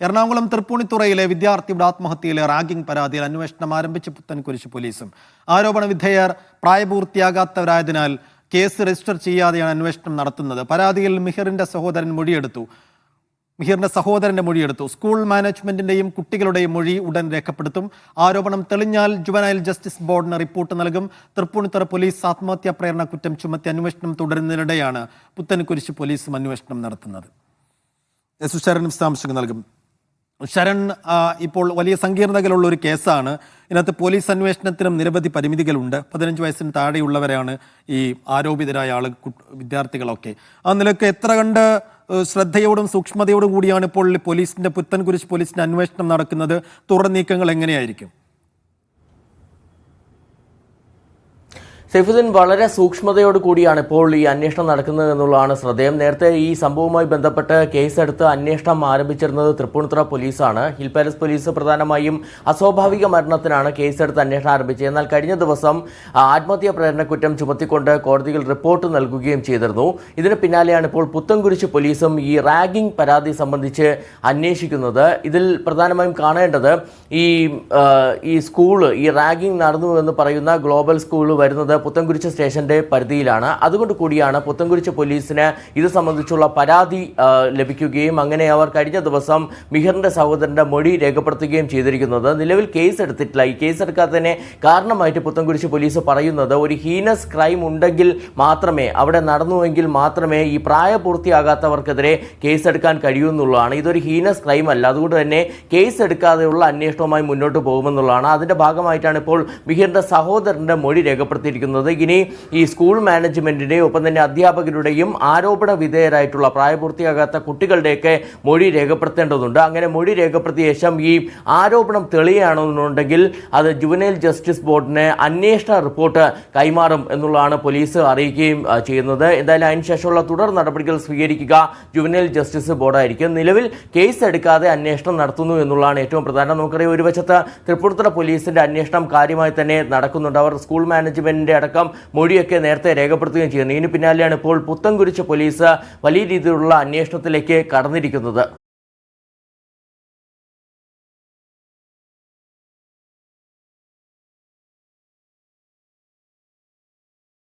എറണാകുളം തൃപ്പൂണിത്തുറയിലെ വിദ്യാർത്ഥിയുടെ ആത്മഹത്യയിലെ റാഗിംഗ് പരാതിയിൽ അന്വേഷണം ആരംഭിച്ച പുത്തൻകുരിശ് പോലീസും. ആരോപണ വിധേയർ പ്രായപൂർത്തിയാകാത്തവരായതിനാൽ കേസ് രജിസ്റ്റർ ചെയ്യാതെയാണ് അന്വേഷണം നടത്തുന്നത്. പരാതിയിൽ മിഹിറിന്റെ സഹോദരന്റെ മൊഴിയെടുത്തു. സ്കൂൾ മാനേജ്മെന്റിന്റെയും കുട്ടികളുടെയും മൊഴി ഉടൻ രേഖപ്പെടുത്തും. ആരോപണം തെളിഞ്ഞാൽ ജുവനൈൽ ജസ്റ്റിസ് ബോർഡിന് റിപ്പോർട്ട് നൽകും. തൃപ്പൂണിത്തുറ പോലീസ് ആത്മഹത്യാ പ്രേരണ കുറ്റം ചുമത്തി അന്വേഷണം തുടരുന്നതിനിടെയാണ് പുത്തൻകുരിശ് പോലീസും അന്വേഷണം നടത്തുന്നത്. ശരൺ വിശദാംശങ്ങൾ നൽകും. ശരൺ, ഇപ്പോൾ വലിയ സങ്കീർണതകളുള്ള ഒരു കേസാണ്. ഇതിനകത്ത് പോലീസ് അന്വേഷണത്തിനും നിരവധി പരിമിതികളുണ്ട്. 15 വയസ്സിന് താഴെയുള്ളവരാണ് ഈ ആരോപിതരായ വിദ്യാർത്ഥികളൊക്കെ. ആ നിലയ്ക്ക് എത്ര കണ്ട് ശ്രദ്ധയോടും സൂക്ഷ്മതയോടും കൂടിയാണ് ഇപ്പോൾ പുത്തൻകുരിശ് പോലീസിന്റെ അന്വേഷണം നടക്കുന്നത്? തുടർ നീക്കങ്ങൾ എങ്ങനെയായിരിക്കും? സൈഫുദ്ദീൻ, വളരെ സൂക്ഷ്മതയോട് കൂടിയാണ് ഇപ്പോൾ ഈ അന്വേഷണം നടക്കുന്നത് എന്നുള്ളതാണ് ശ്രദ്ധേയം. നേരത്തെ ഈ സംഭവവുമായി ബന്ധപ്പെട്ട് കേസെടുത്ത് അന്വേഷണം ആരംഭിച്ചിരുന്നത് തൃപ്പൂണിത്തുറ പോലീസാണ്. ഹിൽ പാലസ് പോലീസ് പ്രധാനമായും അസ്വാഭാവിക മരണത്തിനാണ് കേസെടുത്ത് അന്വേഷണം ആരംഭിച്ചത്. എന്നാൽ കഴിഞ്ഞ ദിവസം ആത്മഹത്യാ പ്രേരണക്കുറ്റം ചുമത്തിക്കൊണ്ട് കോടതിയിൽ റിപ്പോർട്ട് നൽകുകയും ചെയ്തിരുന്നു. ഇതിന് പിന്നാലെയാണ് ഇപ്പോൾ പുത്തൻകുരിശ് പോലീസും ഈ റാഗിംഗ് പരാതി സംബന്ധിച്ച് അന്വേഷിക്കുന്നത്. ഇതിൽ പ്രധാനമായും കാണേണ്ടത് ഈ സ്കൂള്, ഈ റാഗിംഗ് നടന്നു എന്ന് പറയുന്ന ഗ്ലോബൽ സ്കൂൾ വരുന്നത് പുത്തൻകുരിശ് സ്റ്റേഷന്റെ പരിധിയിലാണ്. അതുകൊണ്ട് കൂടിയാണ് പുത്തൻകുരിശ് പോലീസിന് ഇത് സംബന്ധിച്ചുള്ള പരാതി ലഭിക്കുകയും അങ്ങനെ അവർ കഴിഞ്ഞ ദിവസം മിഹിറിന്റെ സഹോദരന്റെ മൊഴി രേഖപ്പെടുത്തുകയും ചെയ്തിരിക്കുന്നത്. നിലവിൽ കേസ് എടുത്തിട്ടില്ല. ഈ കേസ് എടുക്കാത്തതിനെ കാരണമായിട്ട് പുത്തൻകുരിശ് പോലീസ് പറയുന്നത് ഒരു ഹീനസ് ക്രൈം ഉണ്ടെങ്കിൽ മാത്രമേ, അവിടെ നടന്നുവെങ്കിൽ മാത്രമേ ഈ പ്രായപൂർത്തിയാകാത്തവർക്കെതിരെ കേസെടുക്കാൻ കഴിയൂ എന്നുള്ളതാണ്. ഇതൊരു ഹീനസ് ക്രൈം അല്ല. അതുകൊണ്ട് തന്നെ കേസ് എടുക്കാതെയുള്ള അന്വേഷണവുമായി മുന്നോട്ട് പോകുമെന്നുള്ളതാണ്. അതിന്റെ ഭാഗമായിട്ടാണ് ഇപ്പോൾ മിഹിറിന്റെ സഹോദരന്റെ മൊഴി രേഖപ്പെടുത്തിയിരിക്കുന്നത്. ഇനി ഈ സ്കൂൾ മാനേജ്മെന്റിന്റെയും ഒപ്പം തന്നെ അധ്യാപകരുടെയും ആരോപണ വിധേയരായിട്ടുള്ള പ്രായപൂർത്തിയാകാത്ത കുട്ടികളുടെയൊക്കെ മൊഴി രേഖപ്പെടുത്തേണ്ടതുണ്ട്. അങ്ങനെ മൊഴി രേഖപ്പെടുത്തിയ ശേഷം ഈ ആരോപണം തെളിയുകയാണെന്നുണ്ടെങ്കിൽ അത് ജുവനൈൽ ജസ്റ്റിസ് ബോർഡിന് അന്വേഷണ റിപ്പോർട്ട് കൈമാറും എന്നുള്ളതാണ് പോലീസ് അറിയിക്കുകയും ചെയ്യുന്നത്. എന്തായാലും അതിനുശേഷമുള്ള തുടർ നടപടികൾ സ്വീകരിക്കുക ജുവനൈൽ ജസ്റ്റിസ് ബോർഡായിരിക്കും. നിലവിൽ കേസ് എടുക്കാതെ അന്വേഷണം നടത്തുന്നു എന്നുള്ളതാണ് ഏറ്റവും പ്രധാനം. നമുക്കറിയാം, ഒരു വശത്ത് തൃപ്പൂണിത്തുറ പോലീസിന്റെ അന്വേഷണം കാര്യമായി തന്നെ നടക്കുന്നുണ്ട്. അവർ സ്കൂൾ മാനേജ്മെന്റിന്റെ അടക്കം മൊഴിയൊക്കെ നേരത്തെ രേഖപ്പെടുത്തുകയും ചെയ്യുന്നു. ഇതിന് പിന്നാലെയാണ് ഇപ്പോൾ പുത്തൻകുരിശ് പോലീസ് വലിയ രീതിയിലുള്ള അന്വേഷണത്തിലേക്ക് കടന്നിരിക്കുന്നത്.